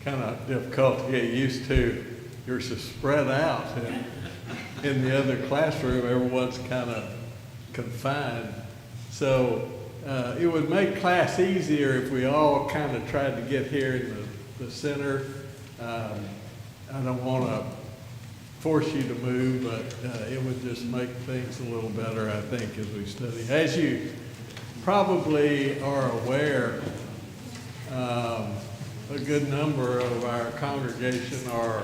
kind of difficult to get used to. You're so spread out. In the other classroom, everyone's kind of confined. So it would make class easier if we all kind of tried to get here in the center. I don't want to force you to move, but it would just make things a little better, I think, as we study. As you probably are aware, a good number of our congregation are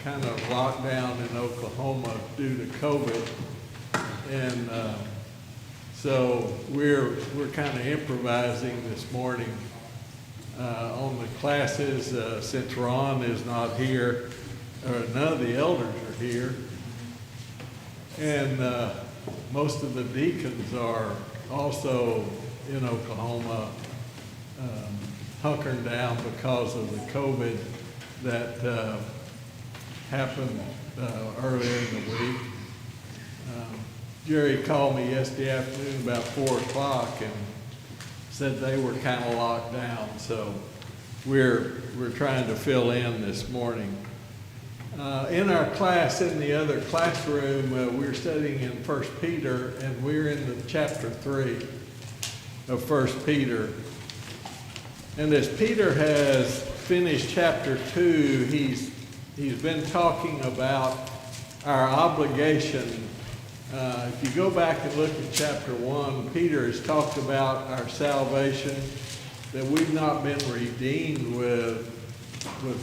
kind of locked down in Oklahoma due to COVID. And so we're kind of improvising this morning on the classes since Ron is not here, or none of the elders are here. And most of the deacons are also in Oklahoma hunkering down because of the COVID that happened earlier in the week. Jerry called me yesterday afternoon about 4 o'clock and said they were kind of locked down. So we're trying to fill in this morning. In our class, in the other classroom, we're studying in 1 Peter, and we're in the chapter 3 of 1 Peter. And as Peter has finished chapter 2, he's been talking about our obligation. If you go back and look at chapter 1, Peter has talked about our salvation, that we've not been redeemed with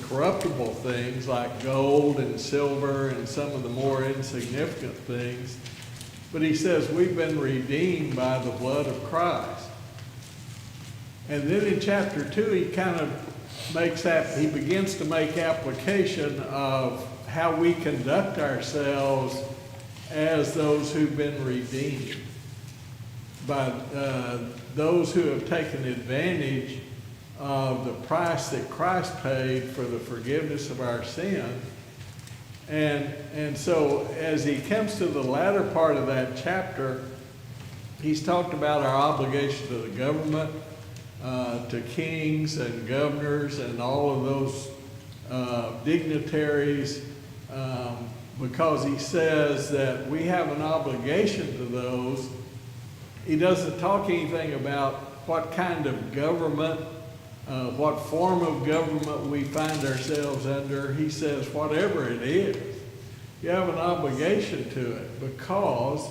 corruptible things like gold and silver and some of the more insignificant things. But he says we've been redeemed by the blood of Christ. And then in chapter 2, he kind of he begins to make application of how we conduct ourselves as those who've been redeemed, by those who have taken advantage of the price that Christ paid for the forgiveness of our sin. And so as he comes to the latter part of that chapter, he's talked about our obligation to the government, to kings and governors and all of those dignitaries, because he says that we have an obligation to those. He doesn't talk anything about what kind of government, what form of government we find ourselves under. He says whatever it is, you have an obligation to it because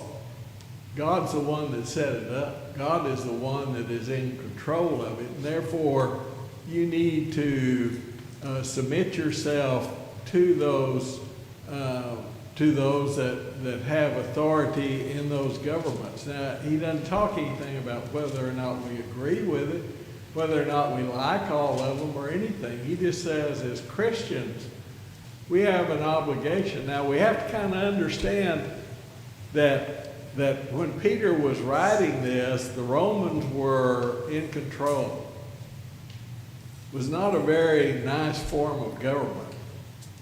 God's the one that set it up. God is the one that is in control of it. And therefore, you need to submit yourself to those that have authority in those governments. Now, he doesn't talk anything about whether or not we agree with it, whether or not we like all of them or anything. He just says as Christians, we have an obligation. Now, we have to kind of understand that when Peter was writing this, the Romans were in control. It was not a very nice form of government.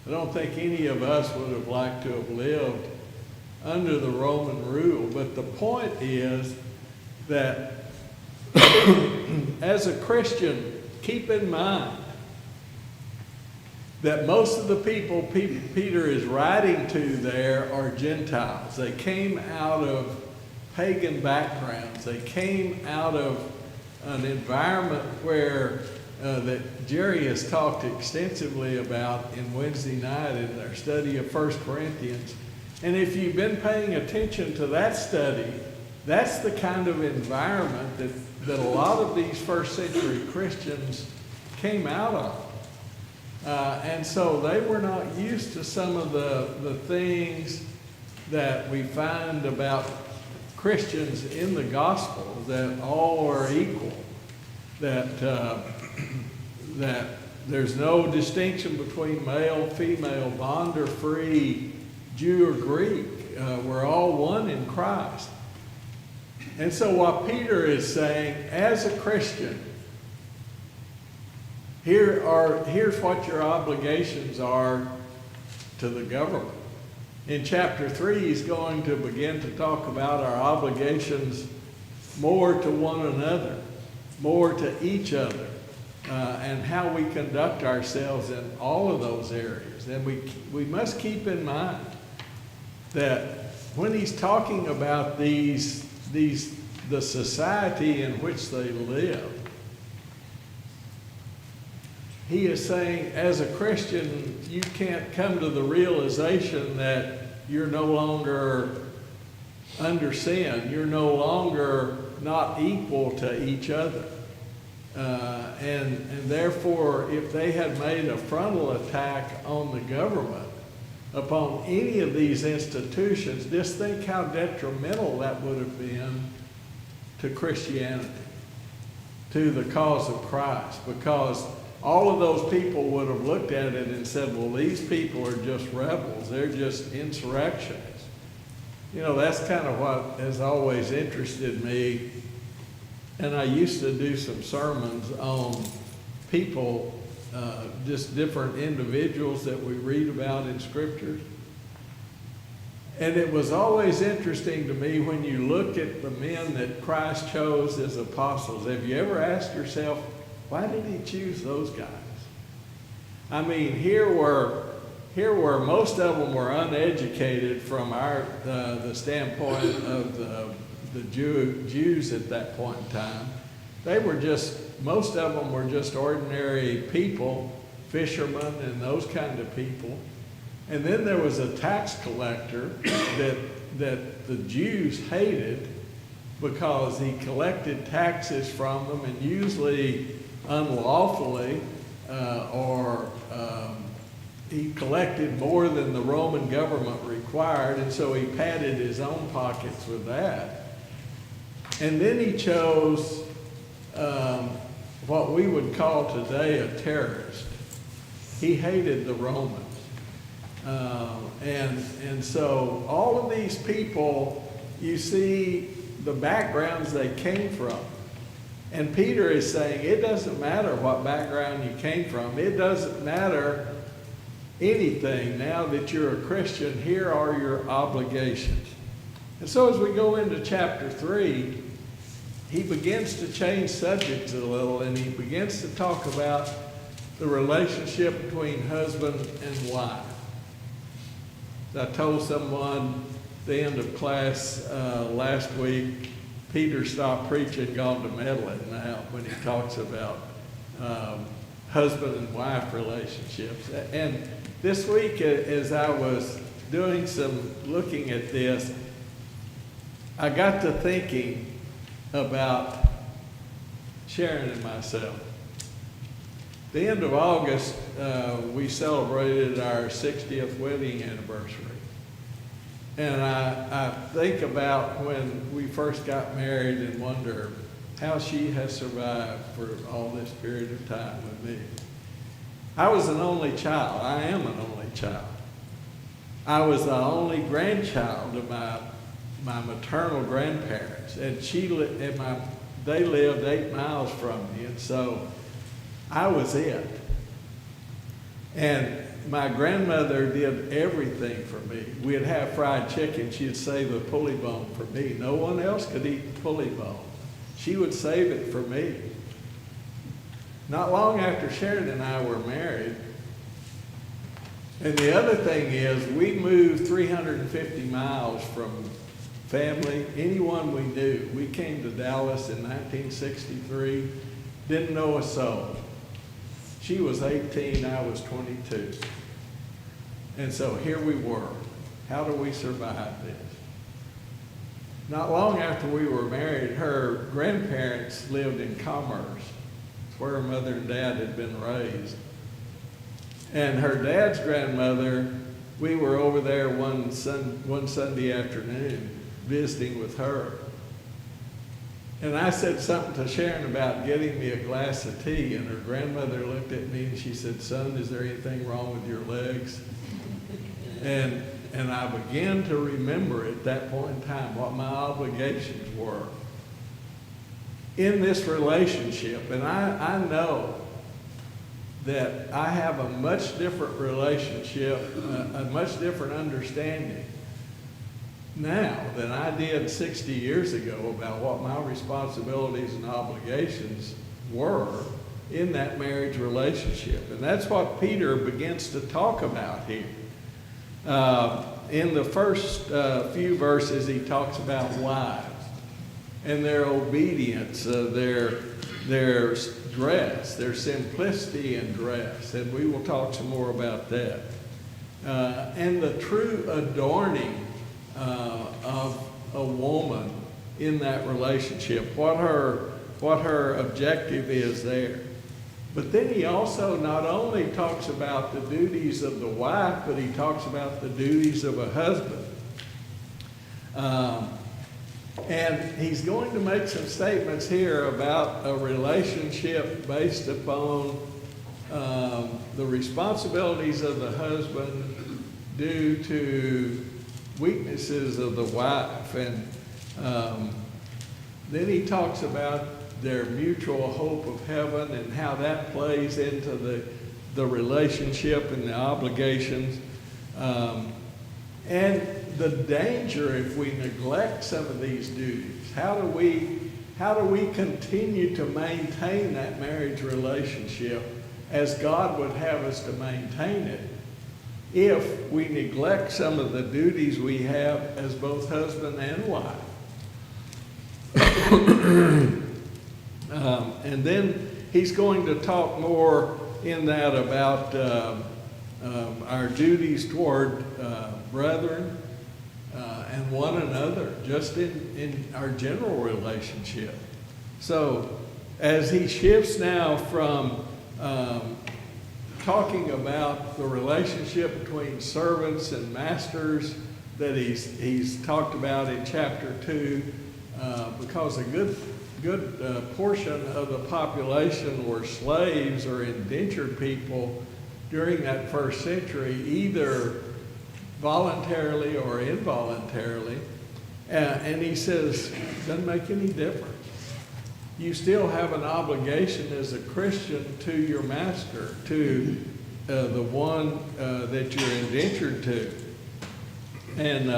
I don't think any of us would have liked to have lived under the Roman rule. But the point is that as a Christian, keep in mind that most of the people Peter is writing to there are Gentiles. They came out of pagan backgrounds. They came out of an environment where that Jerry has talked extensively about in Wednesday night in our study of 1 Corinthians. And if you've been paying attention to that study, that's the kind of environment that a lot of these first century Christians came out of. And so they were not used to some of the things that we find about Christians in the gospel, that all are equal, that there's no distinction between male, female, bond or free, Jew or Greek. We're all one in Christ. And so what Peter is saying, as a Christian, here's what your obligations are to the government. In chapter 3, he's going to begin to talk about our obligations more to one another, more to each other. and how we conduct ourselves in all of those areas. And we must keep in mind that when he's talking about the society in which they live, he is saying, as a Christian, you can't come to the realization that you're no longer under sin. You're no longer not equal to each other. And therefore, if they had made a frontal attack on the government, upon any of these institutions, just think how detrimental that would have been to Christianity, to the cause of Christ, because all of those people would have looked at it and said, well, these people are just rebels. They're just insurrectionists. You know, that's kind of what has always interested me. And I used to do some sermons on people, just different individuals that we read about in scriptures. And it was always interesting to me when you look at the men that Christ chose as apostles. Have you ever asked yourself, why did he choose those guys? I mean, here were most of them were uneducated from the standpoint of the Jews at that point in time. They were most of them were just ordinary people, fishermen and those kind of people. And then there was a tax collector that the Jews hated because he collected taxes from them, and usually unlawfully, or he collected more than the Roman government required, and so he padded his own pockets with that. And then he chose what we would call today a terrorist. He hated the Romans. And so all of these people, you see the backgrounds they came from. And Peter is saying, it doesn't matter what background you came from. It doesn't matter anything now that you're a Christian. Here are your obligations. And so as we go into chapter 3, he begins to change subjects a little, and he begins to talk about the relationship between husband and wife. I told someone at the end of class last week, Peter stopped preaching, gone to meddling now when he talks about husband and wife relationships. And this week, as I was doing some looking at this, I got to thinking about Sharon and myself. The end of August, we celebrated our 60th wedding anniversary. And I think about when we first got married and wonder how she has survived for all this period of time with me. I was an only child. I am an only child. I was the only grandchild of my maternal grandparents, and they lived 8 miles from me, and so I was it. And my grandmother did everything for me. We'd have fried chicken. She'd save the pulley bone for me. No one else could eat the pulley bone. She would save it for me. Not long after Sharon and I were married, and the other thing is we moved 350 miles from family, anyone we knew. We came to Dallas in 1963, didn't know a soul. She was 18, I was 22. And so here we were. How do we survive this? Not long after we were married, her grandparents lived in Commerce. It's where her mother and dad had been raised. And her dad's grandmother, we were over there one Sunday afternoon visiting with her. And I said something to Sharon about getting me a glass of tea, and her grandmother looked at me and she said, "Son, is there anything wrong with your legs?" And I began to remember at that point in time what my obligations were in this relationship. And I know that I have a much different relationship, a much different understanding now than I did 60 years ago about what my responsibilities and obligations were in that marriage relationship. And that's what Peter begins to talk about here. In the first few verses, he talks about wives and their obedience, their dress, their simplicity in dress. And we will talk some more about that. And the true adorning of a woman in that relationship, what her objective is there. But then he also not only talks about the duties of the wife, but he talks about the duties of a husband. And he's going to make some statements here about a relationship based upon the responsibilities of the husband due to weaknesses of the wife. And then he talks about their mutual hope of heaven and how that plays into the relationship and the obligations. And the danger if we neglect some of these duties. How do we continue to maintain that marriage relationship as God would have us to maintain it if we neglect some of the duties we have as both husband and wife? And then he's going to talk more in that about our duties toward brethren and one another, just in our general relationship. So as he shifts now from talking about the relationship between servants and masters that he's talked about in chapter 2, because a good portion of the population were slaves or indentured people during that first century, either voluntarily or involuntarily. And he says, doesn't make any difference. You still have an obligation as a Christian to your master, to the one that you're indentured to. And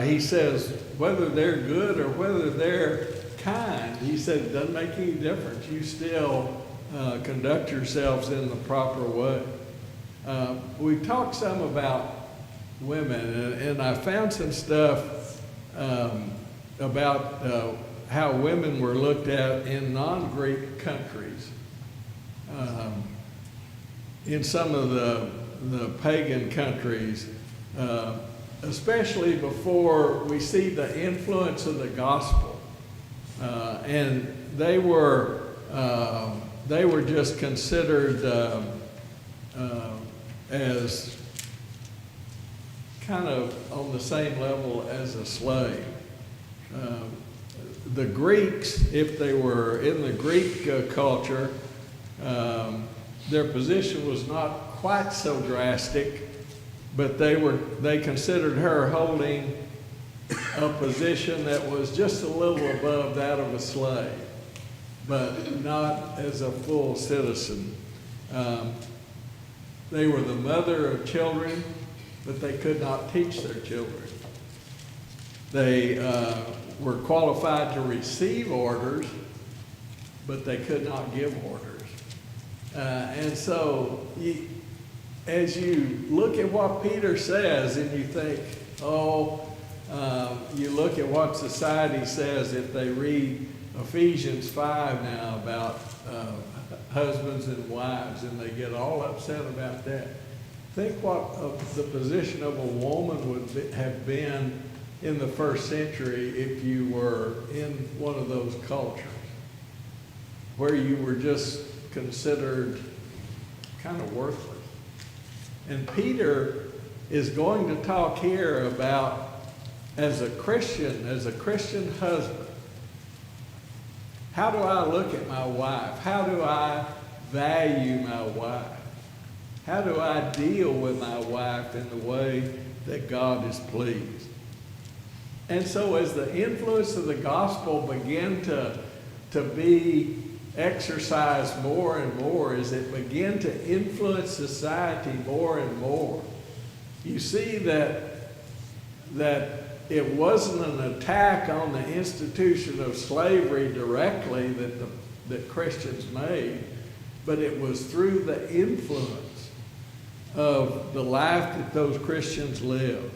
he says, whether they're good or whether they're kind, he said, it doesn't make any difference. You still conduct yourselves in the proper way. We talked some about women, and I found some stuff about how women were looked at in non-Greek countries. In some of the pagan countries, especially before we see the influence of the gospel. And they were just considered as kind of on the same level as a slave. The Greeks, if they were in the Greek culture, their position was not quite so drastic, but they considered her holding a position that was just a little above that of a slave, but not as a full citizen. They were the mother of children, but they could not teach their children. They were qualified to receive orders, but they could not give orders. And so as you look at what Peter says and you think, you look at what society says if they read Ephesians 5 now about husbands and wives, and they get all upset about that. Think what the position of a woman would have been in the first century if you were in one of those cultures where you were just considered kind of worthless. And Peter is going to talk here about, as a Christian husband, how do I look at my wife? How do I value my wife? How do I deal with my wife in the way that God is pleased? And so as the influence of the gospel began to be exercised more and more, as it began to influence society more and more, you see that it wasn't an attack on the institution of slavery directly, that Christians made, but it was through the influence of the life that those Christians lived.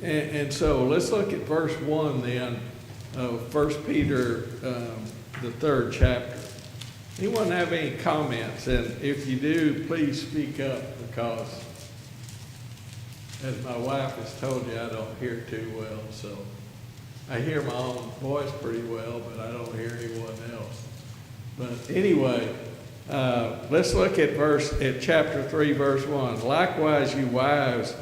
And so let's look at verse 1 then of 1 Peter, the 3rd chapter. Anyone have any comments? And if you do, please speak up, because as my wife has told you, I don't hear too well. So I hear my own voice pretty well, but I don't hear anyone else. But anyway, let's look at chapter 3, verse 1. Likewise, you wives,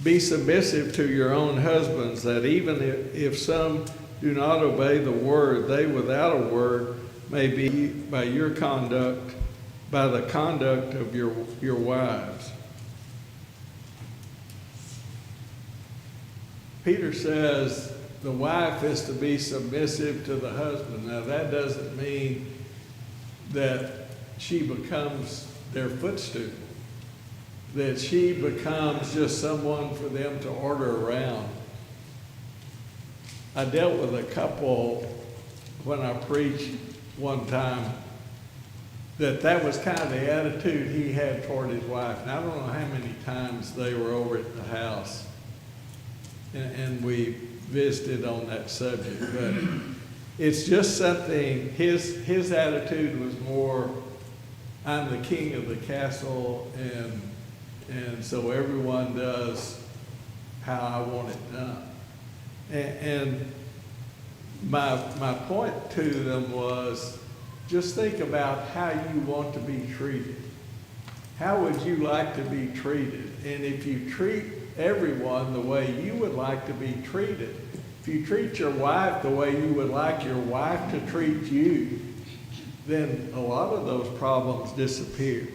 be submissive to your own husbands, that even if some do not obey the word, they without a word may be by the conduct of your wives. Peter says the wife is to be submissive to the husband. Now, that doesn't mean that she becomes their footstool, that she becomes just someone for them to order around. I dealt with a couple when I preached one time that was kind of the attitude he had toward his wife. And I don't know how many times they were over at the house and we visited on that subject, but it's just something, his attitude was more, I'm the king of the castle, and so everyone does how I want it done. And my point to them was, just think about how you want to be treated. How would you like to be treated? And if you treat everyone the way you would like to be treated, if you treat your wife the way you would like your wife to treat you, then a lot of those problems disappear.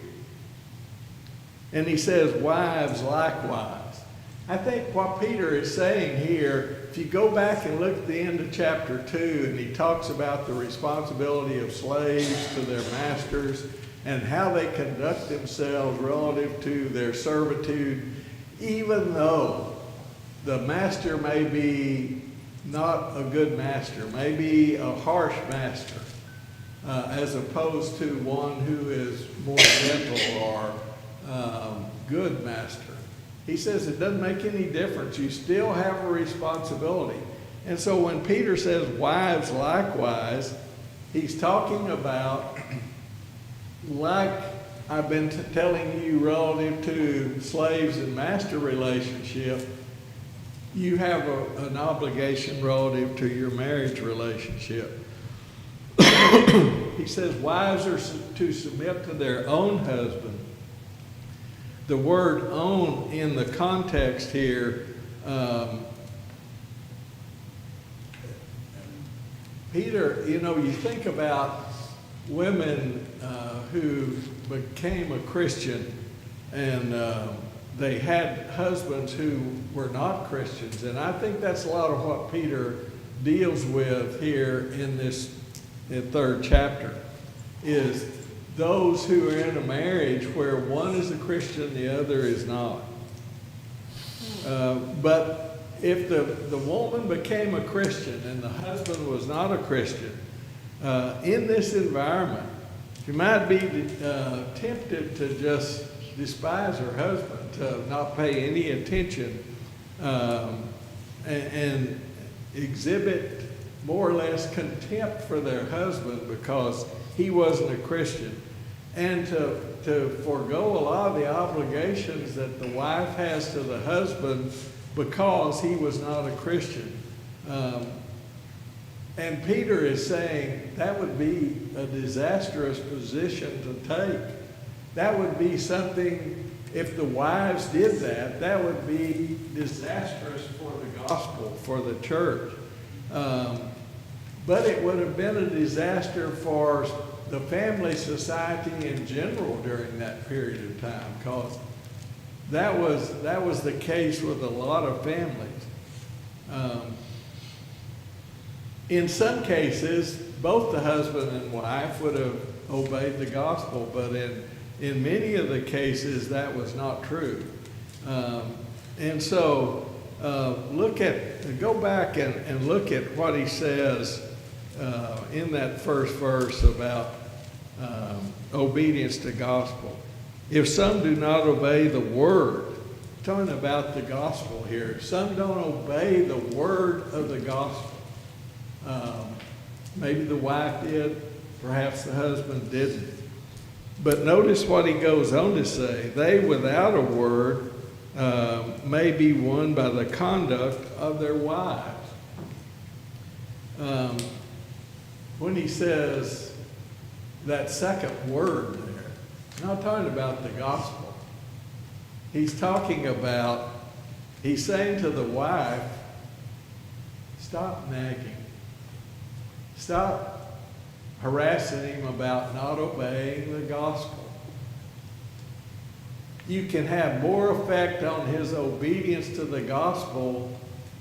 And he says, wives likewise. I think what Peter is saying here, if you go back and look at the end of chapter 2, and he talks about the responsibility of slaves to their masters and how they conduct themselves relative to their servitude, even though the master may be not a good master, maybe a harsh master, as opposed to one who is more gentle or good master. He says it doesn't make any difference. You still have a responsibility. And so when Peter says wives likewise, he's talking about, like I've been telling you relative to slaves and master relationship, you have an obligation relative to your marriage relationship. He says wives are to submit to their own husband. The word own in the context here, Peter, you think about women who became a Christian and they had husbands who were not Christians. And I think that's a lot of what Peter deals with here in this 3rd chapter, is those who are in a marriage where one is a Christian, the other is not. But if the woman became a Christian and the husband was not a Christian, in this environment, she might be tempted to just despise her husband, to not pay any attention, and exhibit more or less contempt for their husband because he wasn't a Christian, and to forego a lot of the obligations that the wife has to the husband because he was not a Christian. And Peter is saying that would be a disastrous position to take. That would be something, if the wives did that, that would be disastrous for the gospel, for the church. But it would have been a disaster for the family society in general during that period of time, because that was the case with a lot of families. In some cases, both the husband and wife would have obeyed the gospel, but in many of the cases that was not true. And so go back and look at what he says in that first verse about obedience to gospel. If some do not obey the word, talking about the gospel here, some don't obey the word of the gospel. Maybe the wife did, perhaps the husband didn't. But notice what he goes on to say. They without a word may be won by the conduct of their wives. When he says that second word there, not talking about the gospel. He's talking about, he's saying to the wife, stop nagging. Stop harassing him about not obeying the gospel. You can have more effect on his obedience to the gospel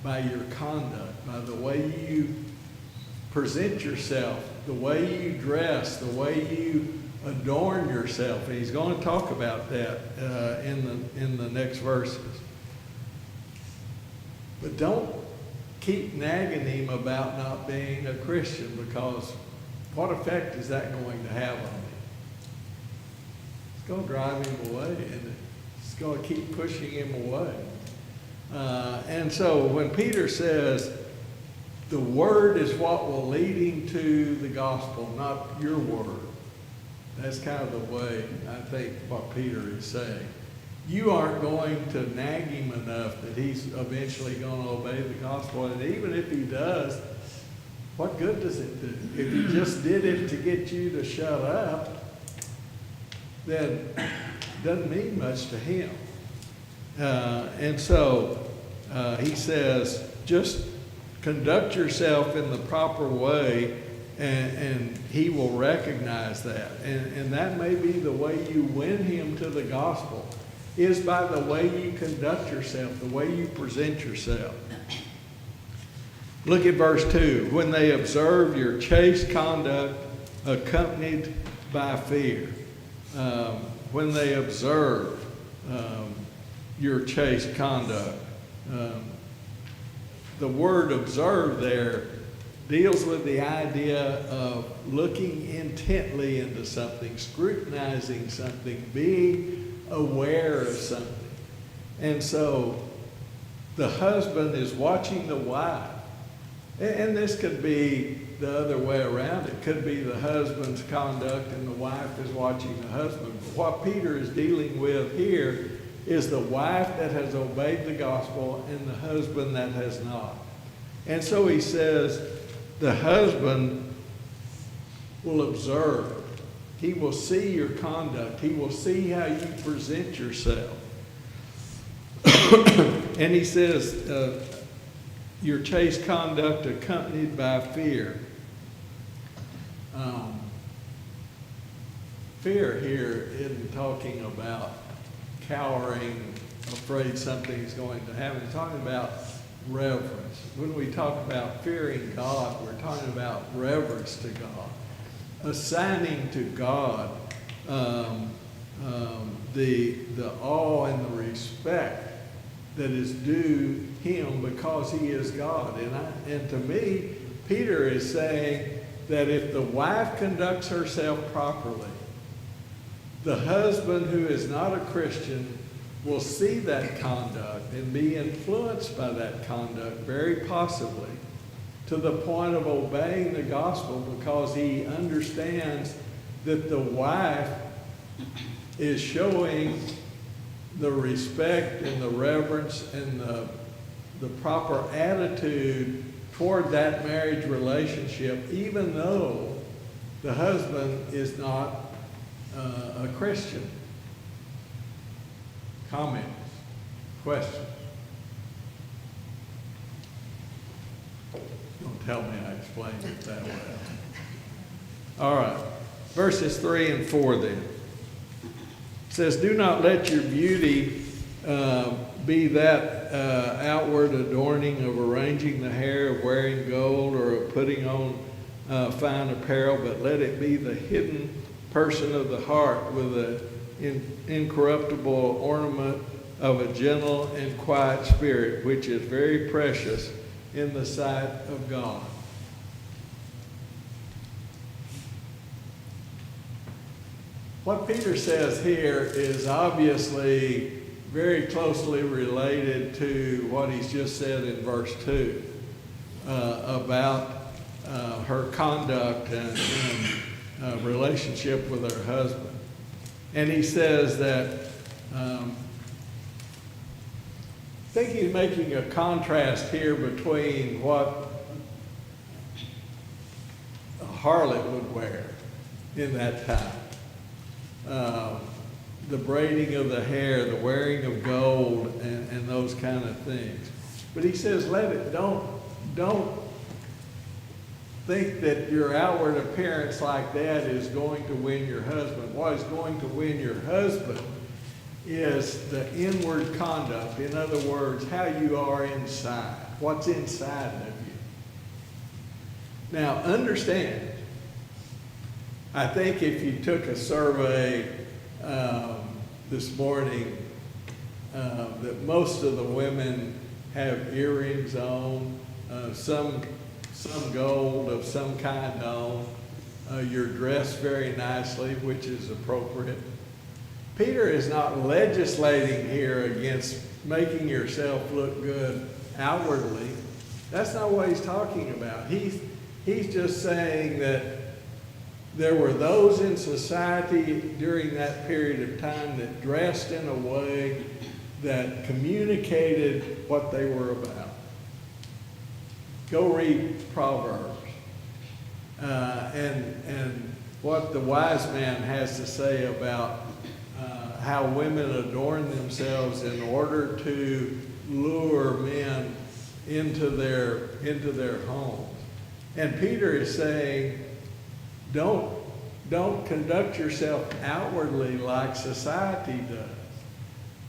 by your conduct, by the way you present yourself, the way you dress, the way you adorn yourself. And he's going to talk about that in the next verses. But don't keep nagging him about not being a Christian, because what effect is that going to have on him? It's going to drive him away, and it's going to keep pushing him away. And so when Peter says the word is what will lead him to the gospel, not your word, that's kind of the way I think what Peter is saying. You aren't going to nag him enough that he's eventually going to obey the gospel. And even if he does, what good does it do? If he just did it to get you to shut up, then it doesn't mean much to him. And so he says, just conduct yourself in the proper way, and he will recognize that. And that may be the way you win him to the gospel, is by the way you conduct yourself, the way you present yourself. Look at verse 2. When they observe your chaste conduct accompanied by fear. When they observe your chaste conduct. The word observe there deals with the idea of looking intently into something, scrutinizing something, being aware of something. And so the husband is watching the wife. And this could be the other way around. It could be the husband's conduct and the wife is watching the husband. But what Peter is dealing with here is the wife that has obeyed the gospel and the husband that has not. And so he says the husband will observe. He will see your conduct. He will see how you present yourself. And he says, your chaste conduct accompanied by fear. Fear here isn't talking about cowering, afraid something's going to happen. It's talking about reverence. When we talk about fearing God, we're talking about reverence to God. Assigning to God the awe and the respect that is due him because he is God. And to me, Peter is saying that if the wife conducts herself properly, the husband who is not a Christian will see that conduct and be influenced by that conduct very possibly to the point of obeying the gospel, because he understands that the wife is showing the respect and the reverence and the proper attitude toward that marriage relationship, even though the husband is not a Christian. Comments? Questions? Don't tell me I explained it that well. All right. Verses 3 and 4 then. It says, do not let your beauty be that outward adorning of arranging the hair, of wearing gold, or of putting on fine apparel, but let it be the hidden person of the heart with an incorruptible ornament of a gentle and quiet spirit, which is very precious in the sight of God. what Peter says here is obviously very closely related to what he's just said in verse 2 about her conduct and relationship with her husband. And he says that, I think he's making a contrast here between what a harlot would wear in that time. The braiding of the hair, the wearing of gold, and those kind of things. But he says, don't think that your outward appearance like that is going to win your husband. What is going to win your husband is the inward conduct. In other words, how you are inside, what's inside of you. Now, understand, I think if you took a survey this morning, that most of the women have earrings on, some gold of some kind on. You're dressed very nicely, which is appropriate. Peter is not legislating here against making yourself look good outwardly. That's not what he's talking about. He's just saying that there were those in society during that period of time that dressed in a way that communicated what they were about. Go read Proverbs and what the wise man has to say about how women adorn themselves in order to lure men into their homes. And Peter is saying, don't conduct yourself outwardly like society does,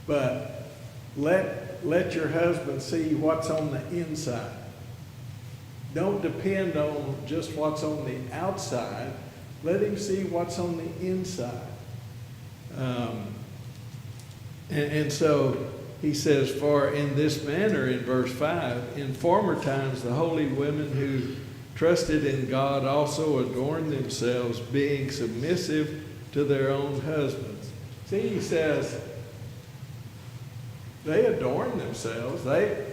but let your husband see what's on the inside. Don't depend on just what's on the outside. Let him see what's on the inside. And so he says, for in this manner, in verse 5, in former times the holy women who trusted in God also adorned themselves, being submissive to their own husbands. See, he says, they adorned themselves. They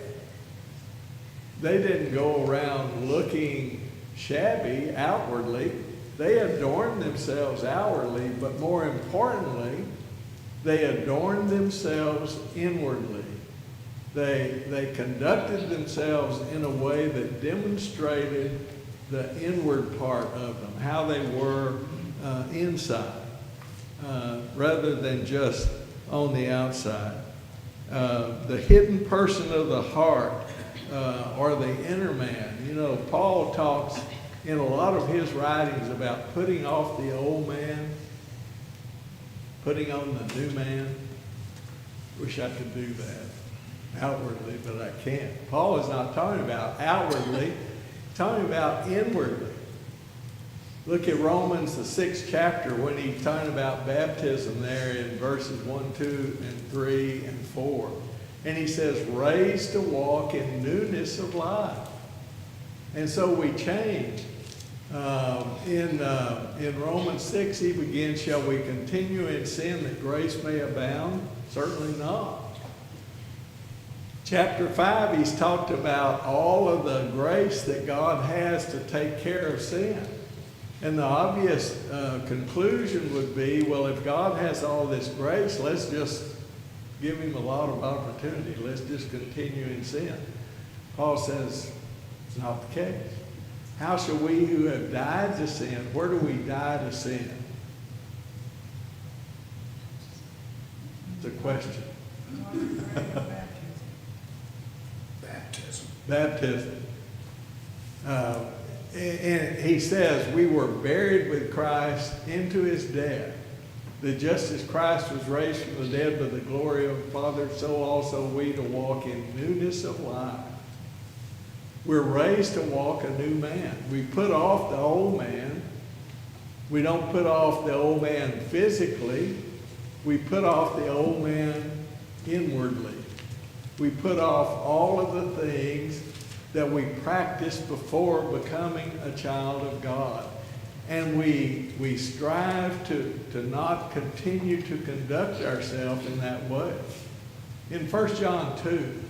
didn't go around looking shabby outwardly. They adorned themselves outwardly, but more importantly, they adorned themselves inwardly. They conducted themselves in a way that demonstrated the inward part of them, how they were inside, rather than just on the outside. The hidden person of the heart, or the inner man. You know, Paul talks in a lot of his writings about putting off the old man, putting on the new man. Wish I could do that outwardly, but I can't. Paul is not talking about outwardly, he's talking about inwardly. Look at Romans, the 6th chapter, when he's talking about baptism there in verses 1, 2, and 3, and 4. And he says, raised to walk in newness of life. And so we change. In Romans 6, he begins, shall we continue in sin that grace may abound? Certainly not. Chapter 5, he's talked about all of the grace that God has to take care of sin. And the obvious conclusion would be, well, if God has all this grace, let's just give him a lot of opportunity. Let's just continue in sin. Paul says it's not the case. How shall we who have died to sin, where do we die to sin? It's a question. Baptism. And he says, we were buried with Christ into his death, that just as Christ was raised from the dead by the glory of the Father, so also we to walk in newness of life. We're raised to walk a new man. We put off the old man. We don't put off the old man physically. We put off the old man inwardly. We put off all of the things that we practiced before becoming a child of God. And we strive to not continue to conduct ourselves in that way. In 1 John 2,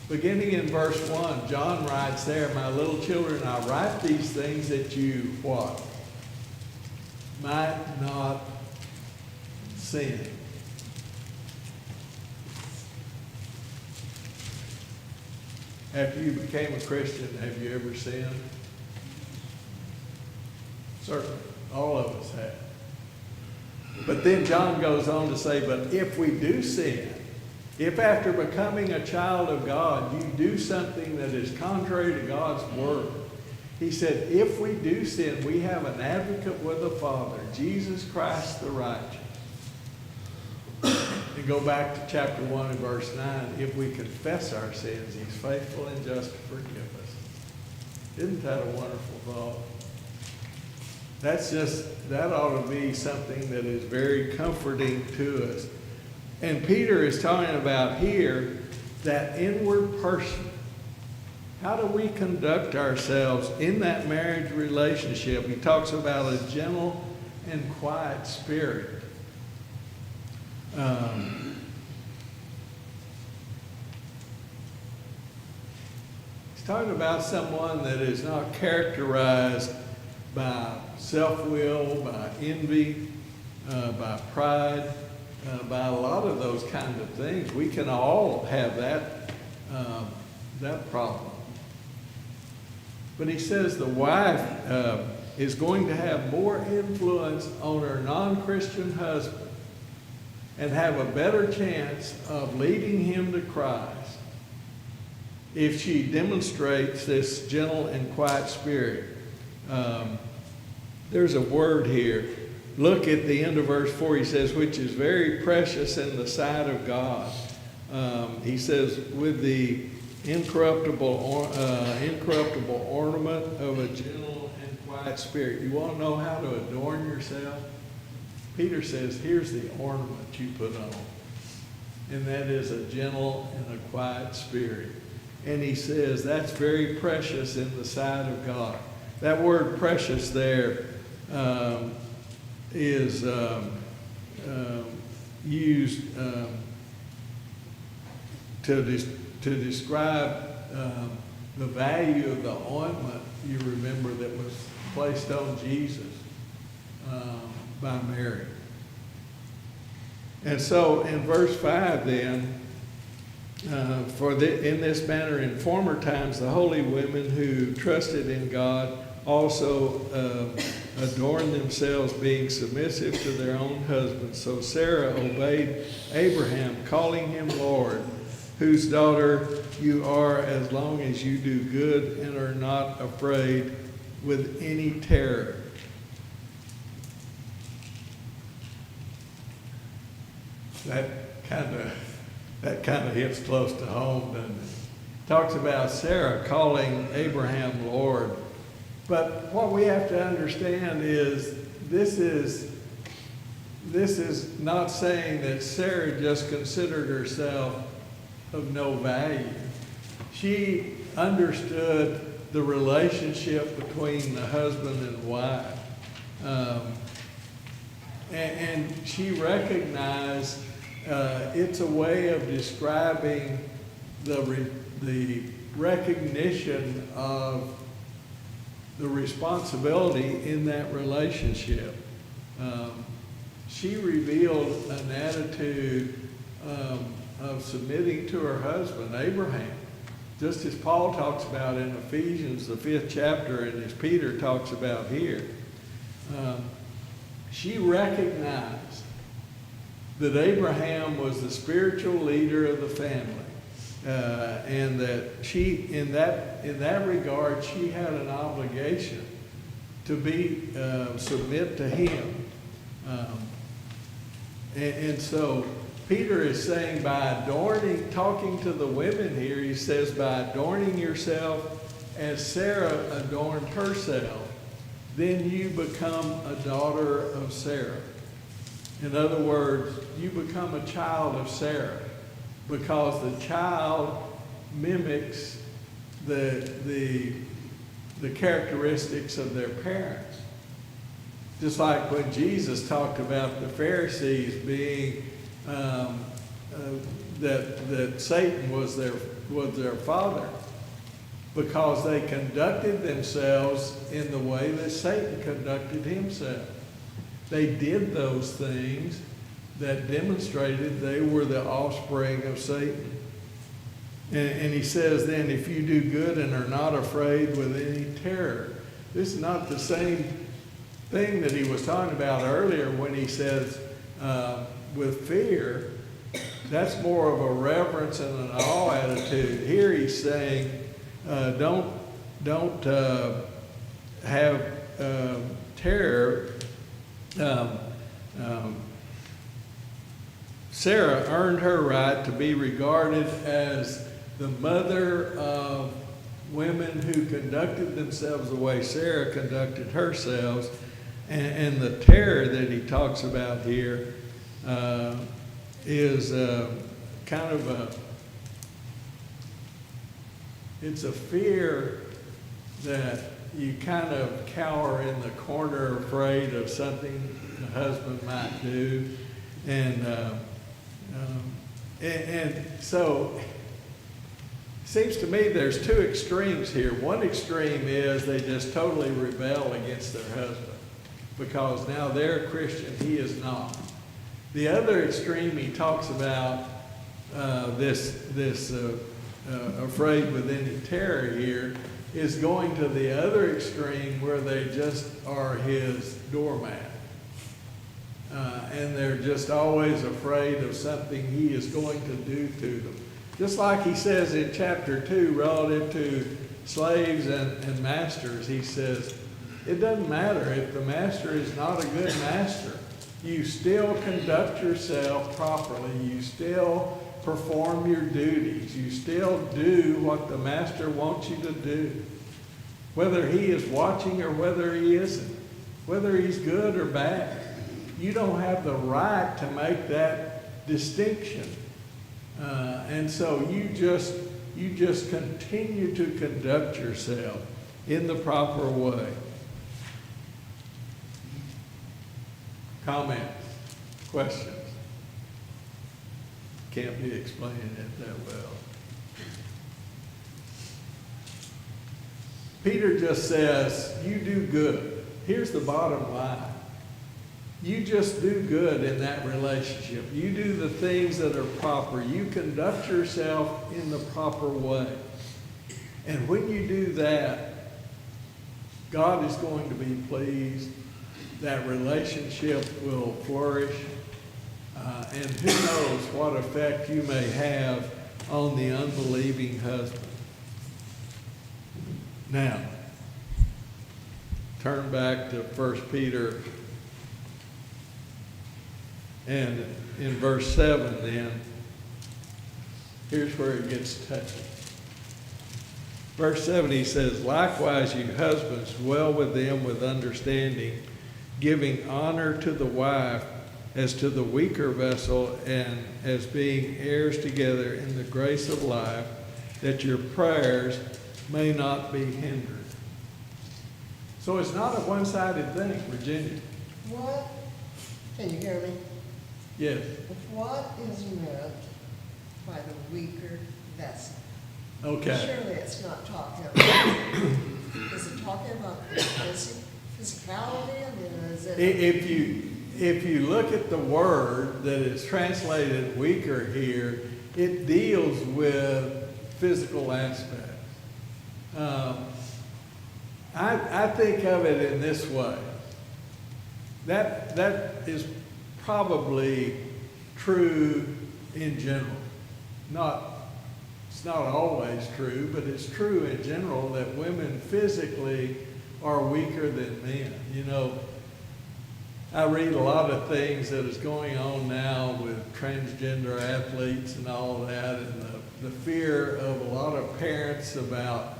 beginning in verse 1, John writes there, "My little children, I write these things that you," what? "Might not sin." After you became a Christian, have you ever sinned? Certainly, all of us have. But then John goes on to say, but if we do sin, if after becoming a child of God, you do something that is contrary to God's word, he said, if we do sin, we have an advocate with the Father, Jesus Christ the righteous. And go back to chapter 1 and verse 9. If we confess our sins, he's faithful and just to forgive us. Isn't that a wonderful thought? That ought to be something that is very comforting to us. And Peter is talking about here that inward person. How do we conduct ourselves in that marriage relationship? He talks about a gentle and quiet spirit. He's talking about someone that is not characterized by self-will, by envy, by pride, by a lot of those kind of things. We can all have that problem. But he says the wife is going to have more influence on her non-Christian husband and have a better chance of leading him to Christ if she demonstrates this gentle and quiet spirit. There's a word here. Look at the end of verse 4. He says, which is very precious in the sight of God. He says, with the incorruptible ornament of a gentle and quiet spirit. You want to know how to adorn yourself? Peter says, here's the ornament you put on. And that is a gentle and a quiet spirit. And he says that's very precious in the sight of God. That word precious there is used to describe the value of the ointment, you remember, that was placed on Jesus by Mary. And so in verse 5 then, in this manner in former times the holy women who trusted in God also adorned themselves, being submissive to their own husbands. So Sarah obeyed Abraham, calling him Lord, whose daughter you are, as long as you do good and are not afraid with any terror. That kind of hits close to home, doesn't it? Talks about Sarah calling Abraham Lord. But what we have to understand is this is not saying that Sarah just considered herself of no value. She understood the relationship between the husband and wife. And she recognized it's a way of describing the recognition of the responsibility in that relationship. She revealed an attitude of submitting to her husband, Abraham, just as Paul talks about in Ephesians, the 5th chapter, and as Peter talks about here. She recognized that Abraham was the spiritual leader of the family, and that she, in that regard, she had an obligation to submit to him. And so Peter is saying by adorning, talking to the women here, he says by adorning yourself as Sarah adorned herself, then you become a daughter of Sarah. In other words, you become a child of Sarah, because the child mimics the the characteristics of their parents. Just like when Jesus talked about the Pharisees being, that Satan was their father, because they conducted themselves in the way that Satan conducted himself. They did those things that demonstrated they were the offspring of Satan. And he says then, if you do good and are not afraid with any terror. This is not the same thing that he was talking about earlier when he says with fear. That's more of a reverence and an awe attitude. Here he's saying, don't have terror. Sarah earned her right to be regarded as the mother of women who conducted themselves the way Sarah conducted herself. And the terror that he talks about here is kind of it's a fear that you kind of cower in the corner afraid of something the husband might do. And so it seems to me there's two extremes here. One extreme is they just totally rebel against their husband because now they're a Christian, he is not. The other extreme he talks about this afraid with any terror here is going to the other extreme where they just are his doormat. And they're just always afraid of something he is going to do to them. Just like he says in chapter 2 relative to slaves and masters, he says, it doesn't matter if the master is not a good master. You still conduct yourself properly. You still perform your duties. You still do what the master wants you to do. Whether he is watching or whether he isn't. Whether he's good or bad. You don't have the right to make that distinction. And so you just continue to conduct yourself in the proper way. Comments? Questions? Can't be explaining it that well. Peter just says, you do good. Here's the bottom line. You just do good in that relationship. You do the things that are proper. You conduct yourself in the proper way. And when you do that, God is going to be pleased. That relationship will flourish. And who knows what effect you may have on the unbelieving husband. Now, turn back to 1 Peter. And in verse 7 then, here's where it gets touchy. Verse 7 he says, likewise you husbands dwell with them with understanding, giving honor to the wife as to the weaker vessel and as being heirs together in the grace of life, that your prayers may not be hindered. So it's not a one-sided thing, Virginia. What? Can you hear me? Yes. What is meant by the weaker vessel? Okay. Surely it's not talking about, is it talking about physicality? I mean, is it? If you look at the word that is translated weaker here, it deals with physical aspects. I think of it in this way. That is probably true in general. It's not always true, but it's true in general that women physically are weaker than men. You know, I read a lot of things that is going on now with transgender athletes and all of that, and the fear of a lot of parents about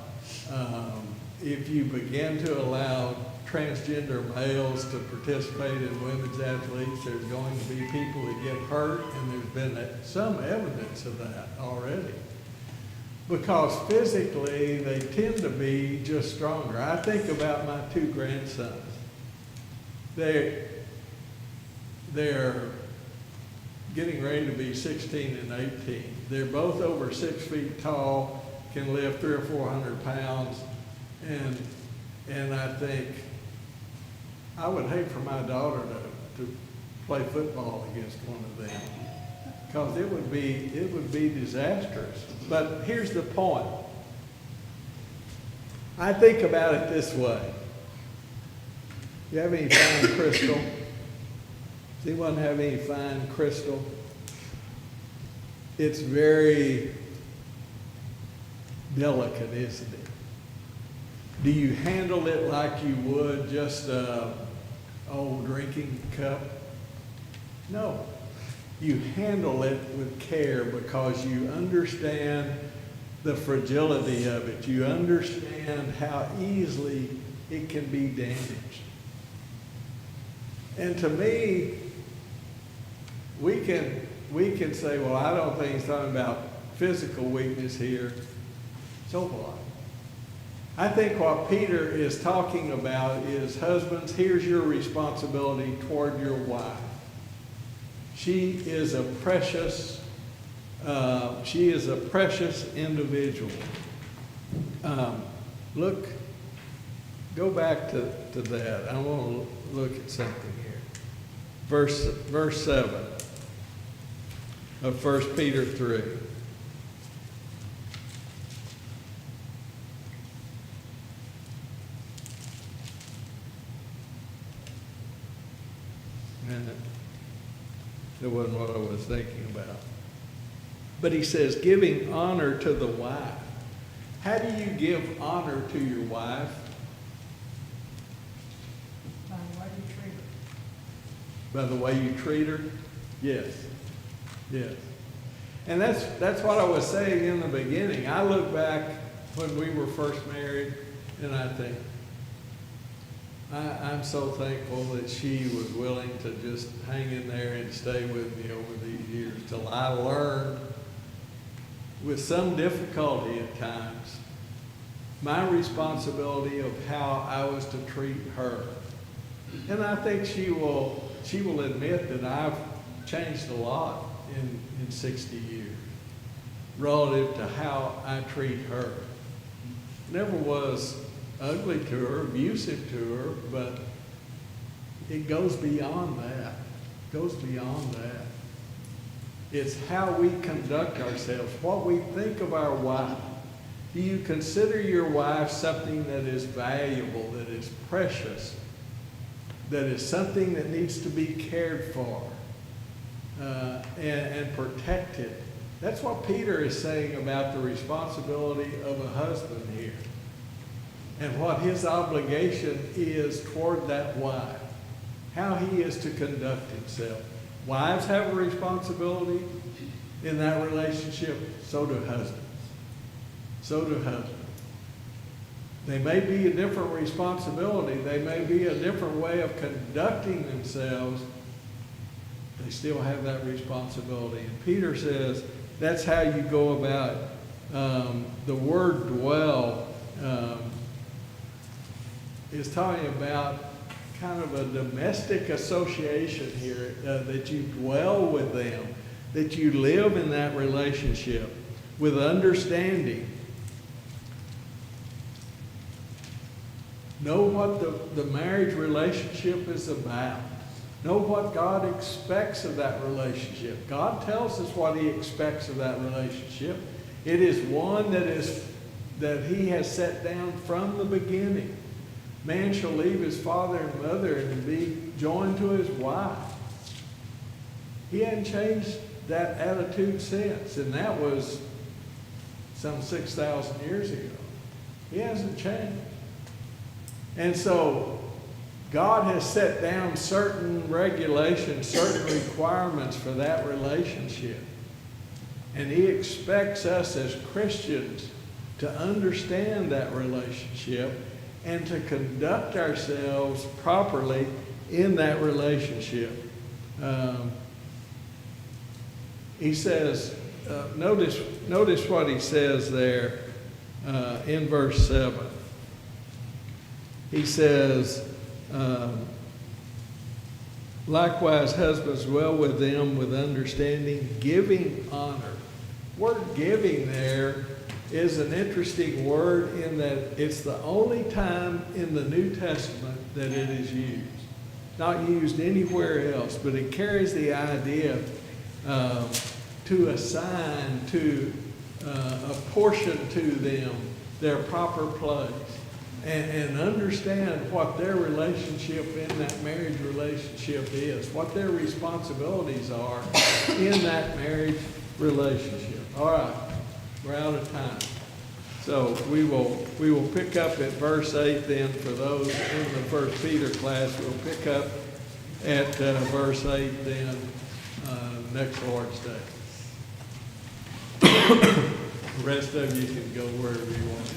if you begin to allow transgender males to participate in women's athletes, there's going to be people that get hurt, and there's been some evidence of that already. Because physically, they tend to be just stronger. I think about my two grandsons. They're getting ready to be 16 and 18. They're both over 6 feet tall, can lift 300 or 400 pounds, and I think I would hate for my daughter to play football against one of them, because it would be disastrous. But here's the point. I think about it this way. You have any fine crystal? Does anyone have any fine crystal? It's very delicate, isn't it? Do you handle it like you would just an old drinking cup? No. You handle it with care because you understand the fragility of it. You understand how easily it can be damaged. And to me, we can say, well, I don't think he's talking about physical weakness here. So what? I think what Peter is talking about is, husbands, here's your responsibility toward your wife. She is a precious individual. Go back to that. I want to look at something here. Verse 7 of 1 Peter 3. And that wasn't what I was thinking about. But he says, giving honor to the wife. How do you give honor to your wife? By the way you treat her. By the way you treat her? Yes. Yes. And that's what I was saying in the beginning. I look back when we were first married, and I think, I'm so thankful that she was willing to just hang in there and stay with me over these years till I learned, with some difficulty at times, my responsibility of how I was to treat her. And I think she will admit that I've changed a lot in 60 years relative to how I treat her. Never was ugly to her, abusive to her, but it goes beyond that. It goes beyond that. It's how we conduct ourselves, what we think of our wife. Do you consider your wife something that is valuable, that is precious, that is something that needs to be cared for and protected? That's what Peter is saying about the responsibility of a husband here, and what his obligation is toward that wife, how he is to conduct himself. Wives have a responsibility in that relationship, so do husbands. So do husbands. They may be a different responsibility, they may be a different way of conducting themselves, they still have that responsibility. And Peter says that's how you go about the word dwell. Is talking about kind of a domestic association here, that you dwell with them, that you live in that relationship with understanding. Know what the marriage relationship is about. Know what God expects of that relationship. God tells us what he expects of that relationship. It is one that he has set down from the beginning. Man shall leave his father and mother and be joined to his wife. He hadn't changed that attitude since, and that was some 6,000 years ago. He hasn't changed. And so God has set down certain regulations, certain requirements for that relationship. And he expects us as Christians to understand that relationship and to conduct ourselves properly in that relationship. He says, notice what he says there in verse 7. He says, likewise, husbands, dwell with them with understanding, giving honor. Word giving there is an interesting word in that it's the only time in the New Testament that it is used. Not used anywhere else, but it carries the idea to assign to a portion to them their proper place and understand what their relationship in that marriage relationship is, what their responsibilities are in that marriage relationship. All right, we're out of time. So we will pick up at verse 8 then. For those in the First Peter class, we'll pick up at verse 8 then next Lord's Day. The rest of you can go wherever you want.